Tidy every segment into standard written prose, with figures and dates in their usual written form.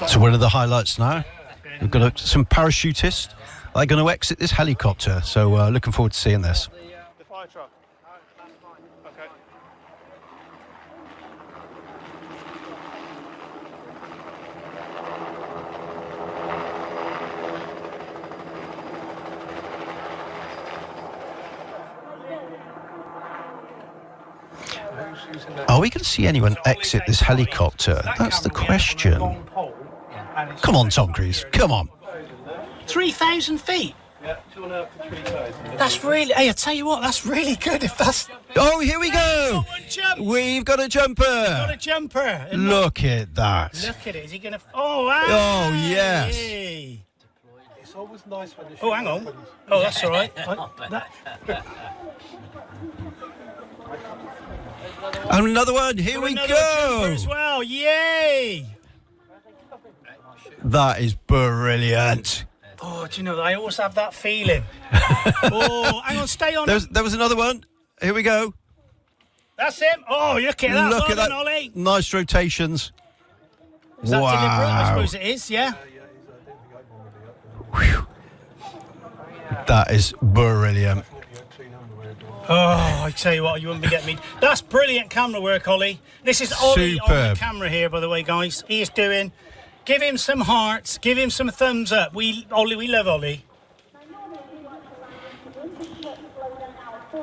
So one of the highlights now, we've got some parachutists. They're going to exit this helicopter, so looking forward to seeing this. The fire truck. That's fine. Okay. Are we going to see anyone exit this helicopter? That's the question. Come on, Tom Cruise. Come on. 3,000 feet? Yeah, 2.5 to 3,000. That's really... Hey, I tell you what, that's really good if that's... Oh, here we go. Jump. We've got a jumper. Got a jumper. Look at that. Look at it. Is he going to... Oh, wow. Oh, yes. It's always nice when the Oh, hang on. Oh, that's all right. And another one. Here we go. As well. Yay. That is brilliant. Oh, do you know, I always have that feeling. Oh, hang on, stay on. There was another one. Here we go. That's him. Oh, look at that. Look at that. Ollie. Nice rotations. Is that deliberate? I Wow. suppose it is, yeah. Whew. That is brilliant. Oh, I tell you what, you wouldn't be getting me. That's brilliant camera work, Ollie. This is Ollie on the camera here, by the way, guys. He is doing... Give him some hearts. Give him some thumbs up. We love Ollie.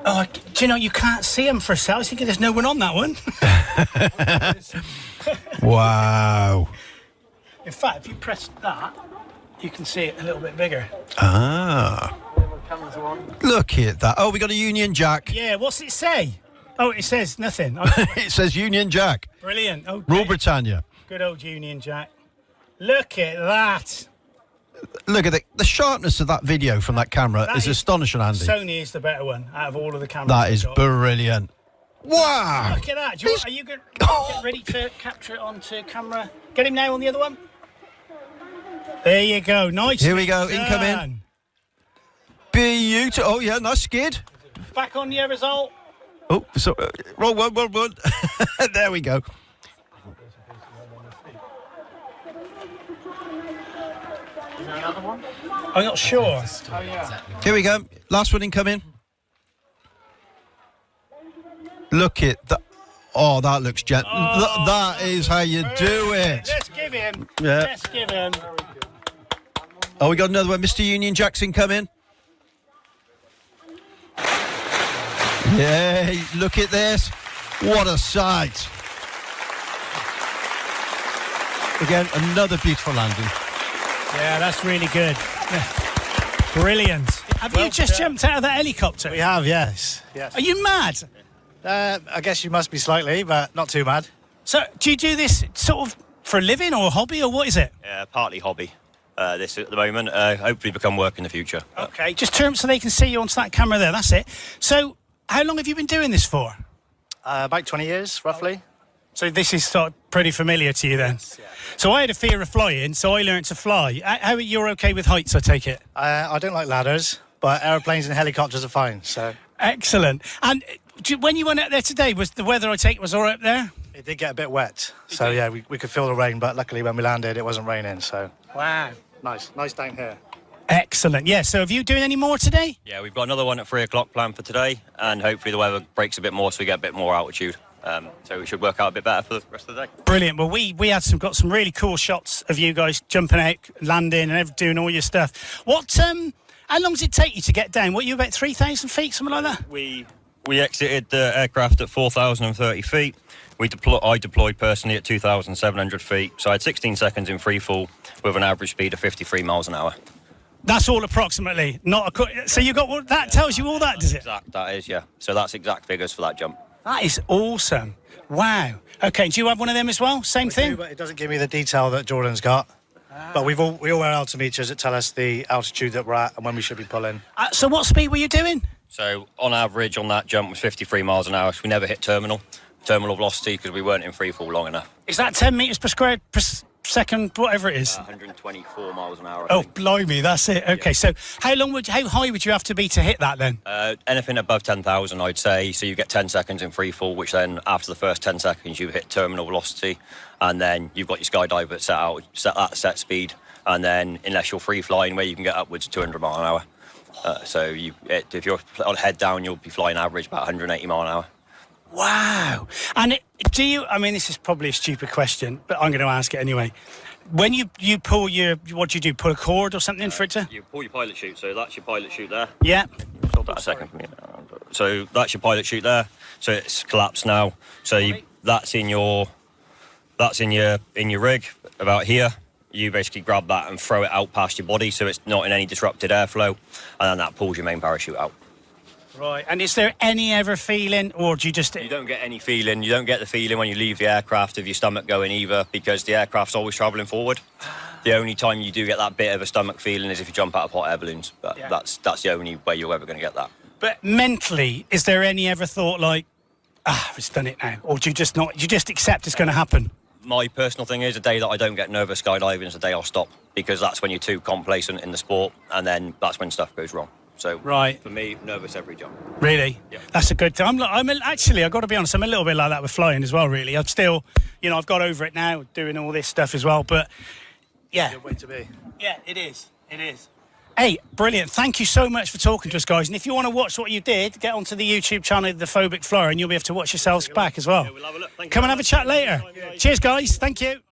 Oh, do you know, you can't see him for a second. I was thinking there's no one on that one. Wow. In fact, if you press that, you can see it a little bit bigger. Ah. Look at that. Oh, we got a Union Jack. Yeah, what's it say? Oh, it says nothing. It says Union Jack. Brilliant. Okay. Rule Britannia. Good old Union Jack. Look at that. Look at the sharpness of that video from that camera is astonishing, Andy. Sony is the better one out of all of the cameras. That is brilliant. Wow. Look at that. Are you going to get ready to capture it onto camera? Get him now on the other one. There you go. Nice. Here we go. Incoming. Beautiful. Oh, yeah. Nice skid. Back on the air result. Oh, so, wrong one. There we go. Is there another one? I'm not sure. Oh, yeah. Here we go. Last one incoming. Look at that. Oh, that looks gentle. Oh, that is how you do it. Let's give him. Yeah. Let's give him. Oh, we got another one. Mr. Union Jackson coming. Yeah, look at this. What a sight. Again, another beautiful landing. Yeah, that's really good. Brilliant. Have you just jumped out of that helicopter? We have, yes. Are you mad? I guess you must be slightly, but not too mad. So, do you do this sort of for a living or a hobby, or what is it? Partly hobby. This at the moment. Hopefully become work in the future. Okay, just turn so they can see you onto that camera there. That's it. So, how long have you been doing this for? About 20 years, roughly. So this is sort of pretty familiar to you then? Yes, yeah. So I had a fear of flying, so I learnt to fly. How you're okay with heights, I take it? I don't like ladders, but aeroplanes and helicopters are fine, so... Excellent. And when you went out there today, was the weather, I take it, was all right up there? It did get a bit wet, so yeah, we could feel the rain, but luckily when we landed, it wasn't raining, so... Wow. Nice down here. Excellent. Yeah, so have you doing any more today? Yeah, we've got another one at 3 o'clock planned for today, and hopefully the weather breaks a bit more so we get a bit more altitude. So it should work out a bit better for the rest of the day. Brilliant. Well, we got some really cool shots of you guys jumping out, landing, and doing all your stuff. How long does it take you to get down? What, you about 3,000 feet, something like that? We exited the aircraft at 4,030 feet. I deployed personally at 2,700 feet, so I had 16 seconds in free fall with an average speed of 53 miles an hour. That's all approximately, so you got that tells you all that, does it? Exact, that is, yeah. So that's exact figures for that jump. That is awesome. Wow. Okay, do you have one of them as well? Same thing? But it doesn't give me the detail that Jordan's got. But we all wear altimeters that tell us the altitude that we're at and when we should be pulling. So what speed were you doing? So on average on that jump was 53 miles an hour. So we never hit terminal velocity because we weren't in free fall long enough. Is that 10 metres per second, whatever it is. 124 miles an hour. I Oh, think. blimey, that's it. Okay, so how high would you have to be to hit that then? Anything above 10,000, I'd say. So you get 10 seconds in free fall, which then after the first 10 seconds you hit terminal velocity, and then you've got your skydiver set at set speed, and then unless you're free flying, where you can get upwards of 200 mile an hour. So if you're on head down, you'll be flying average about 180 mile an hour. Wow. And I mean, this is probably a stupid question, but I'm going to ask it anyway. When you pull what do you do? Pull a cord or something for it to? You pull your pilot chute, so that's your pilot chute there. Yeah. Hold that a second for me. So that's your pilot chute there. So it's collapsed now. So that's in your rig about here. You basically grab that and throw it out past your body, so it's not in any disrupted airflow, and then that pulls your main parachute out. Right. And is there any ever feeling, or do you just... You don't get any feeling. You don't get the feeling when you leave the aircraft of your stomach going either, because the aircraft's always travelling forward. The only time you do get that bit of a stomach feeling is if you jump out of hot air balloons. But Yeah. that's the only way you're ever going to get that. But mentally, is there any ever thought like, it's done it now? Or do you just not... You just accept it's going to happen? My personal thing is, the day that I don't get nervous skydiving is the day I'll stop, because that's when you're too complacent in the sport, and then that's when stuff goes wrong. So Right. for me, nervous every jump. Really? Yeah. That's a good thing. Actually, I've got to be honest, I'm a little bit like that with flying as well, really. I'm still, I've got over it now, doing all this stuff as well, but yeah. Good way to be. Yeah, it is. It is. Hey, brilliant. Thank you so much for talking to us, guys. And if you want to watch what you did, get onto the YouTube channel, The Phobic Flyer, and you'll be able to watch yourselves back as well. Yeah, we'll have a look. Thank you Come very and have a much. chat later. Cheers, guys. Thank you.